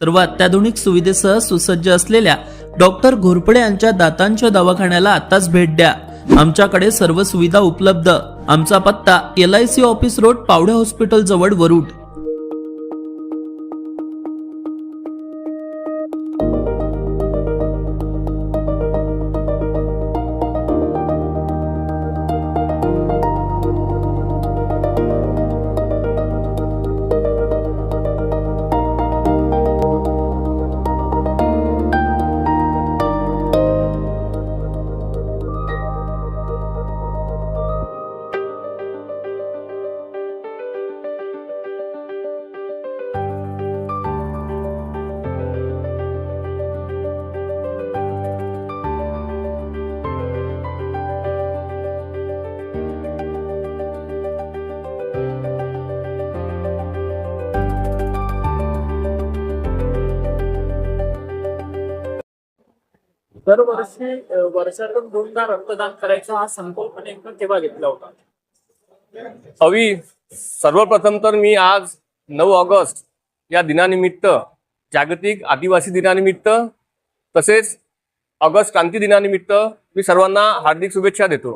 सर्व अत्याधुनिक सुविधेसह सुसज्ज असलेल्या डॉक्टर घोरपडे यांच्या दातांच्या दवाखान्याला आताच भेट द्या। आमच्याकडे सर्व सुविधा उपलब्ध। आमचा पत्ता LIC office road, Pawde hospital जवळ, वरुड। दरवर्षी वर्षातून 2दा रक्तदान करायचा हा संकल्प नेमका केव्हा घेतला होता? सर्वप्रथम तर मी आज 9 ऑगस्ट या दिनानिमित्त, जागतिक आदिवासी दिनानिमित्त तसेच ऑगस्ट क्रांती दिनानिमित्त मी सर्वांना हार्दिक शुभेच्छा देतो।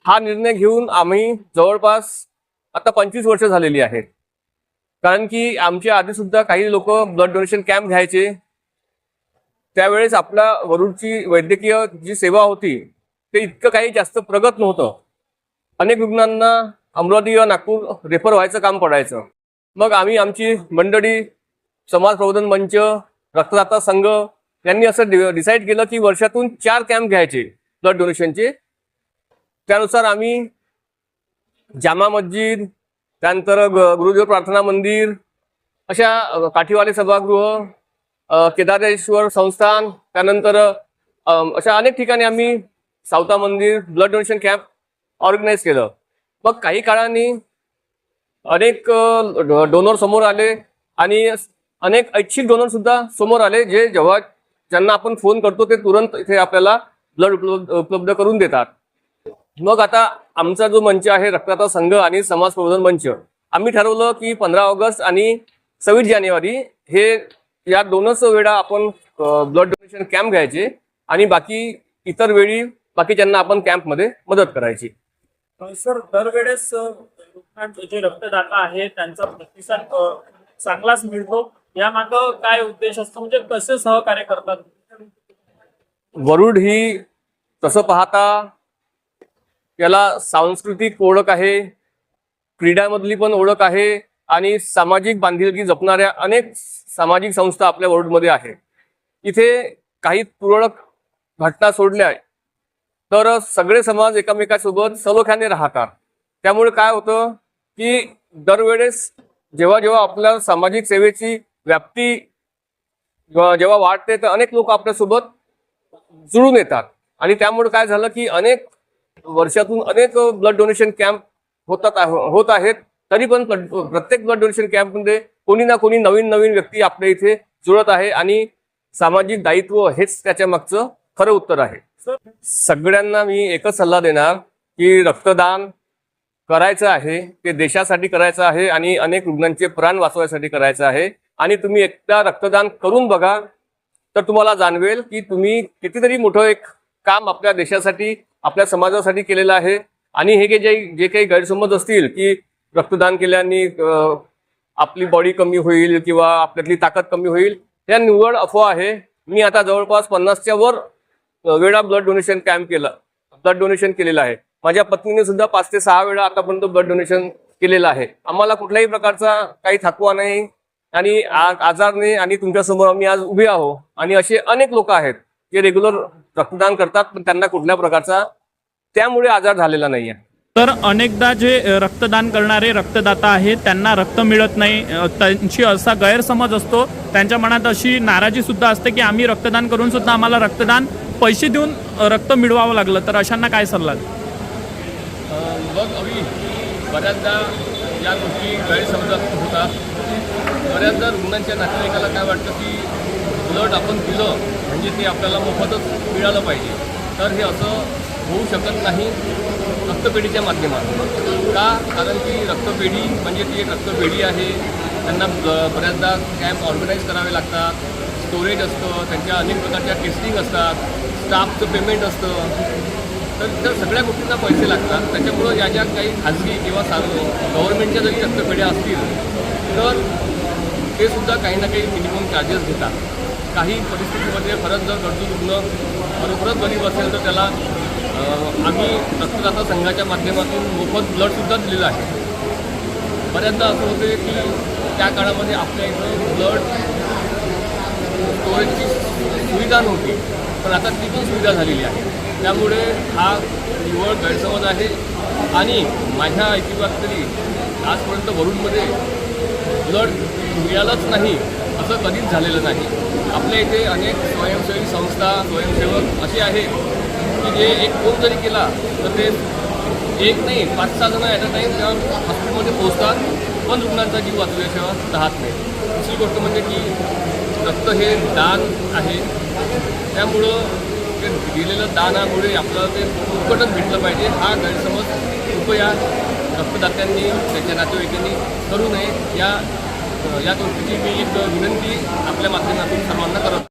हा निर्णय घेऊन आम्ही जवळपास आता 25 वर्ष झालेली आहेत। कारण की आमच्या आधी सुद्धा काही लोक ब्लड डोनेशन कॅम्प घ्यायचे, त्यावेळेस आपल्या वरुडची वैद्यकीय जी सेवा होती ते इतकं काही जास्त प्रगत नव्हतं। अनेक रुग्णांना अमरावती व नागपूर रेफर व्हायचं काम पडायचं। मग आम्ही आमची मंडळी, समाज प्रबोधन मंच, रक्तदाता संघ यांनी असं डिसाईड केलं की वर्षातून 4 कॅम्प घ्यायचे ब्लड डोनेशनचे। त्यानुसार आम्ही जामा मस्जिद, त्यानंतर गुरुदेव प्रार्थना मंदिर, अशा काठीवाले सभागृह, केदारेश्वर संस्थान, त्यानंतर अशा अनेक ठिकाणी आम्ही सावता मंदिर ब्लड डोनेशन कॅम्प ऑर्गनाईज केलं। मग काही काळाने अनेक डोनर समोर आले आणि अनेक ऐच्छिक डोनर सुद्धा समोर आले, जे जेव्हा ज्यांना आपण फोन करतो ते तुरंत इथे आपल्याला ब्लड उपलब्ध करून देतात। मग आता आमचा जो मंच आहे रक्तदाता संघ आणि समाज प्रबोधन मंच, आम्ही ठरवलं की 15 ऑगस्ट आणि 26 जानेवारी हे या 2च वेळा आपण ब्लड डोनेशन कॅम्प घ्यायचे आणि बाकी इतर वेळी बाकीच्यांना आपण कॅम्पमध्ये मदत करायची। सर, दरवेळेस जे रक्तदाता आहेत त्यांचा प्रतिसाद चांगलाच मिळतो, यामागं काय उद्देश असतो, म्हणजे कसे सहकार्य करतात? वरुड ही तसं पाहता याला सांस्कृतिक ओळख आहे, क्रीडामधली पण ओळख आहे आणि सामाजिक बांधिलकी जपणाऱ्या अनेक सामाजिक संस्था आपल्या वरुडमध्ये आहे। इथे काही तुरळक घटना सोडल्या तर सगळे समाज एकमेकांसोबत सलोख्याने राहतात। त्यामुळे काय होतं की दरवेळेस जेव्हा जेव्हा आपल्या सामाजिक सेवेची व्याप्ती जेव्हा वाढते तर अनेक लोक आपल्यासोबत जुळून येतात आणि त्यामुळे काय झालं की अनेक वर्षातून अनेक ब्लड डोनेशन कॅम्प होत आहेत। तरी पण प्रत्येक ब्लड डोनेशन कॅम्पमध्ये कोणी ना कोणी नवीन नवीन व्यक्ती आपल्या इथे जुळत आहे आणि सामाजिक दायित्व हेच त्याच्या मागचं खरं उत्तर आहे। सगळ्यांना मी एकच सल्ला देणार की रक्तदान करायचं आहे, ते देशासाठी करायचं आहे आणि अनेक रुग्णांचे प्राण वाचवण्यासाठी करायचं आहे। आणि तुम्ही एकदा रक्तदान करून बघा तर तुम्हाला जाणवेल की तुम्ही कितीतरी मोठं एक काम आपल्या देशासाठी, आपल्या समाजासाठी केलेलं आहे। आणि हे जे काही गैरसमज असतील की रक्तदान केल्याने आपली बॉडी कमी होईल किंवा आपल्यातली ताकद कमी होईल, या निव्वळ अफवा आहे। मी आता जवळपास 50च्या वर वेळा ब्लड डोनेशन केलेलं आहे। माझ्या पत्नीने सुद्धा 5 ते 6 वेळा आतापर्यंत ब्लड डोनेशन केलेलं आहे। आम्हाला कुठल्याही प्रकारचा काही थकवा नाही आणि आजार नाही आणि तुमच्यासमोर आम्ही आज उभे आहोत। आणि असे अनेक लोक आहेत जे रेग्युलर रक्तदान करतात पण त्यांना कुठल्या प्रकारचा त्यामुळे आजार झालेला नाही आहे। तर अनेकदा जे रक्तदान करणारे रक्तदाता आहेत त्यांना रक्त मिळत नाही, त्यांची असा गैरसमज असतो, त्यांच्या मनात अशी नाराजी सुद्धा असते की आम्ही रक्तदान करून सुद्धा आम्हाला रक्तदान पैसे देऊन रक्त मिळवावं लागलं, तर अशांना काय सल्ला? बऱ्याचदा या गोष्टी गैरसमजात होतात। बऱ्याचदा रुग्णांच्या नातेवाईकाला काय वाटतं की ब्लड आपण दिलं म्हणजे ते आपल्याला मोफतच मिळालं पाहिजे, तर हे असं होऊ शकत नाही रक्तपेढीच्या माध्यमातून। का? कारण की रक्तपेढी म्हणजे ती एक रक्तपेढी आहे, त्यांना बऱ्याचदा कॅम्प ऑर्गनाईज करावे लागतात, स्टोरेज असतं, त्यांच्या अनेक प्रकारच्या टेस्टिंग असतात, स्टाफचं पेमेंट असतं, तर सगळ्या गोष्टींना पैसे लागतात. त्याच्यामुळं या ज्या काही खाजगी किंवा गव्हर्नमेंटच्या जरी रक्तपेढ्या असतील तर ते सुद्धा काही ना काही मिनिमम चार्जेस घेतात. काही परिस्थितीमध्ये खरंच जर गरजू रुग्ण खरोखरच गरीब असेल तर त्याला आम्ही रक्तदाता संघाच्या माध्यमातून मोफत ब्लडसुद्धा दिलेलं आहे. बऱ्याचदा असं होते की त्या काळामध्ये आपल्या इथं ब्लड स्टोरेजची सुविधा नव्हती, पण आता ती पण सुविधा झालेली आहे. त्यामुळे हा निव्वळ गैरसमज आहे आणि माझ्या ऐकिवात तरी आजपर्यंत वरुणमध्ये ब्लड मिळालंच नाही असं कधीच झालेलं नाही. आपल्या इथे अनेक स्वयंसेवी संस्था, स्वयंसेवक असे आहेत की जे एक फोन जरी केला तर ते एक नाही 5-6 जण ॲट अ टाईम त्या हॉस्पिटलमध्ये पोहोचतात, पण रुग्णांचा जीव वाचवल्याशिवाय राहत नाही. दुसरी गोष्ट म्हणजे की रक्त हे दान आहे, त्यामुळं ते दिलेलं दानामुळे आपल्याला ते फुकटच भेटलं पाहिजे हा गैरसमज कृपया रक्तदात्यांनी त्याच्या नातेवाईकांनी करू नये. या गोष्टीची मी एक विनंती आपल्या माध्यमातून सर्वांना करत